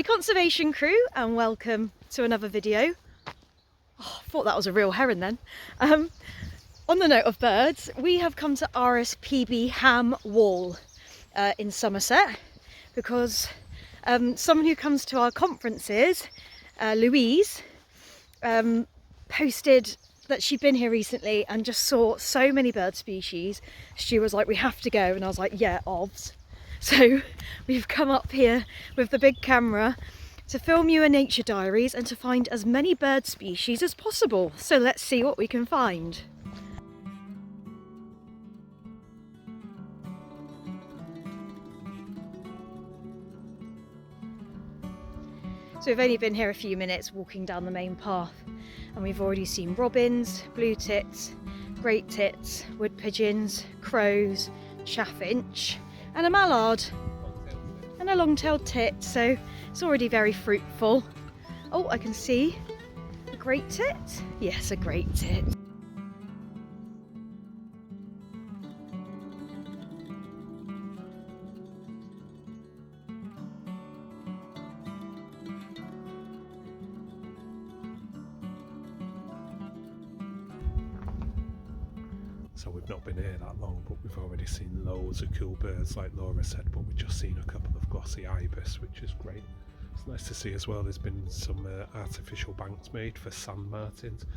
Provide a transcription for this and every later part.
Hi conservation crew, and welcome to another video. Oh, I thought that was a real heron then. On the note of birds, we have come to RSPB Ham Wall in Somerset because someone who comes to our conferences, Louise, posted that she'd been here recently and just saw so many bird species. She was like, we have to go, and I was like, yeah, ovs. So we've come up here with the big camera to film you a nature diaries and to find as many bird species as possible. So let's see what we can find. So we've only been here a few minutes walking down the main path, and we've already seen robins, blue tits, great tits, wood pigeons, crows, chaffinch and a mallard and a long-tailed tit, so it's already very fruitful. Oh, I can see a great tit. Yes, a great tit. So we've not been here that long, but we've already seen loads of cool birds like Laura said, but we've just seen a couple of glossy ibis, which is great. It's nice to see as well there's been some artificial banks made for sand martins,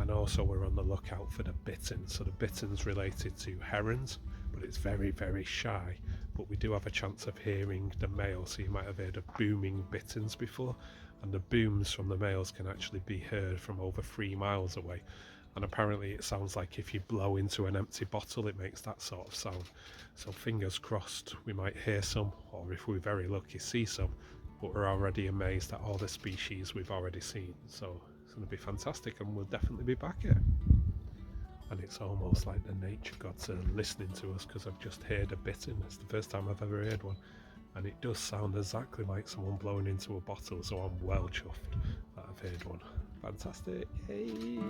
and also we're on the lookout for the bitterns. So the bitterns related to herons, but it's very, very shy, but we do have a chance of hearing the male, so you might have heard of booming bitterns before, and the booms from the males can actually be heard from over 3 miles away. And apparently it sounds like if you blow into an empty bottle it makes that sort of sound. So fingers crossed we might hear some, or if we're very lucky see some, but we're already amazed at all the species we've already seen. So it's going to be fantastic, and we'll definitely be back here. And it's almost like the nature gods are listening to us, because I've just heard a bittern. It's the first time I've ever heard one, and it does sound exactly like someone blowing into a bottle, so I'm well chuffed that I've heard one. Fantastic, yay!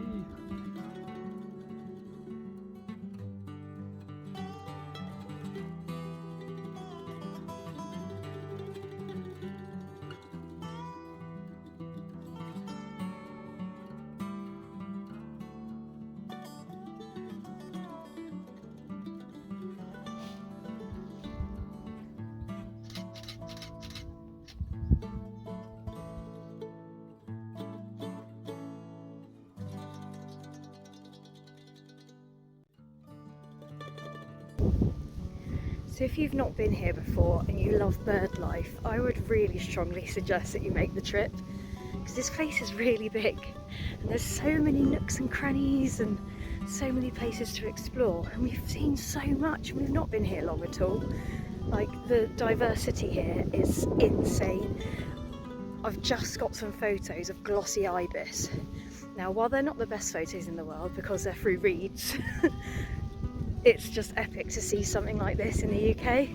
So if you've not been here before and you love bird life, I would really strongly suggest that you make the trip, because this place is really big and there's so many nooks and crannies and so many places to explore, and we've seen so much and we've not been here long at all. Like, the diversity here is insane. I've just got some photos of glossy ibis. Now, while they're not the best photos in the world because they're through reeds, it's just epic to see something like this in the UK.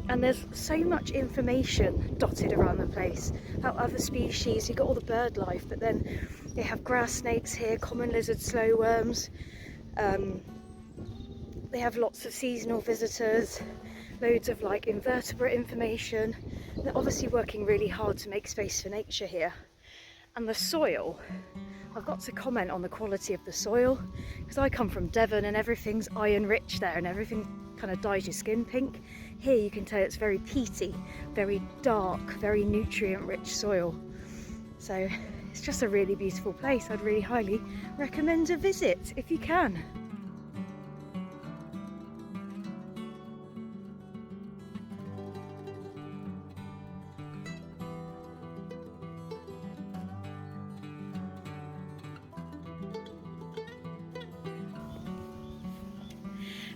And there's so much information dotted around the place about other species. You've got all the bird life, but then they have grass snakes here, common lizard slowworms. They have lots of seasonal visitors, loads of like invertebrate information. They're obviously working really hard to make space for nature here. And the soil, I've got to comment on the quality of the soil, because I come from Devon and everything's iron rich there and everything kind of dyes your skin pink. Here you can tell it's very peaty, very dark, very nutrient rich soil. So it's just a really beautiful place. I'd really highly recommend a visit if you can.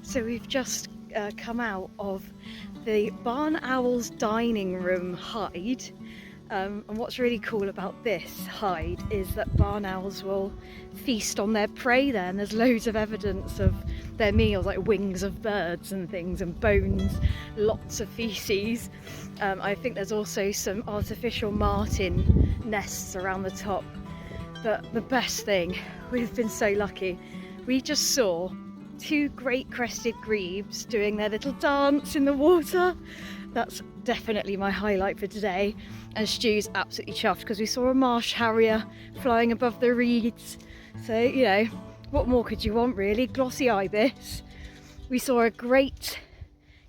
So we've just come out of the barn owl's dining room hide, and what's really cool about this hide is that barn owls will feast on their prey there, and there's loads of evidence of their meals, like wings of birds and things and bones, lots of feces. I think there's also some artificial martin nests around the top, but the best thing, we've been so lucky, we just saw 2 great crested grebes doing their little dance in the water. That's definitely my highlight for today. And Stu's absolutely chuffed because we saw a marsh harrier flying above the reeds. So, you know, what more could you want really? Glossy ibis. We saw a great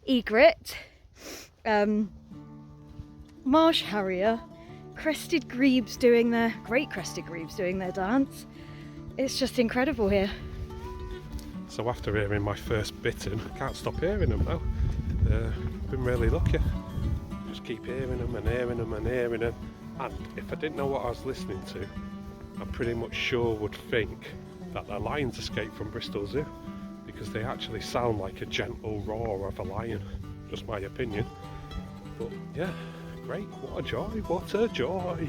egret, marsh harrier, crested grebes doing their dance. It's just incredible here. So after hearing my first bittern, I can't stop hearing them now. Been really lucky. Just keep hearing them and hearing them and hearing them. And if I didn't know what I was listening to, I pretty much sure would think that the lions escaped from Bristol Zoo, because they actually sound like a gentle roar of a lion. Just my opinion. But yeah, great. What a joy. What a joy.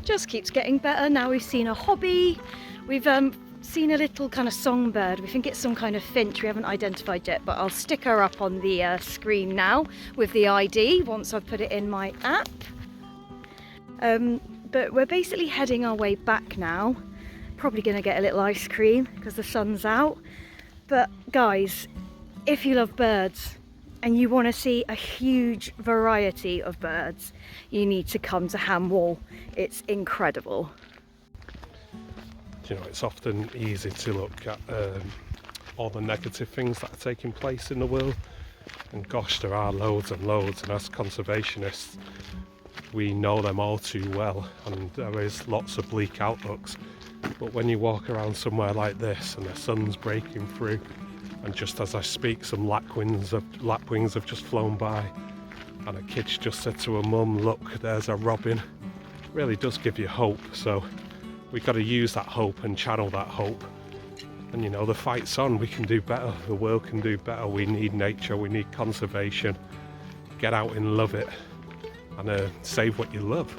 Just keeps getting better. Now we've seen a hobby, we've seen a little kind of songbird. We think it's some kind of finch, we haven't identified yet, but I'll stick her up on the screen now with the ID once I've put it in my app. But we're basically heading our way back now. Probably gonna get a little ice cream because the sun's out. But guys, if you love birds and you want to see a huge variety of birds, you need to come to Ham Wall. It's incredible. You know, it's often easy to look at all the negative things that are taking place in the world, and gosh, there are loads and loads, and as conservationists we know them all too well, and there is lots of bleak outlooks. But when you walk around somewhere like this and the sun's breaking through, and just as I speak, some lapwings have just flown by, and a kid's just said to her mum, look, there's a robin. It really does give you hope. So we've got to use that hope and channel that hope. And you know, the fight's on. We can do better. The world can do better. We need nature. We need conservation. Get out and love it, and save what you love.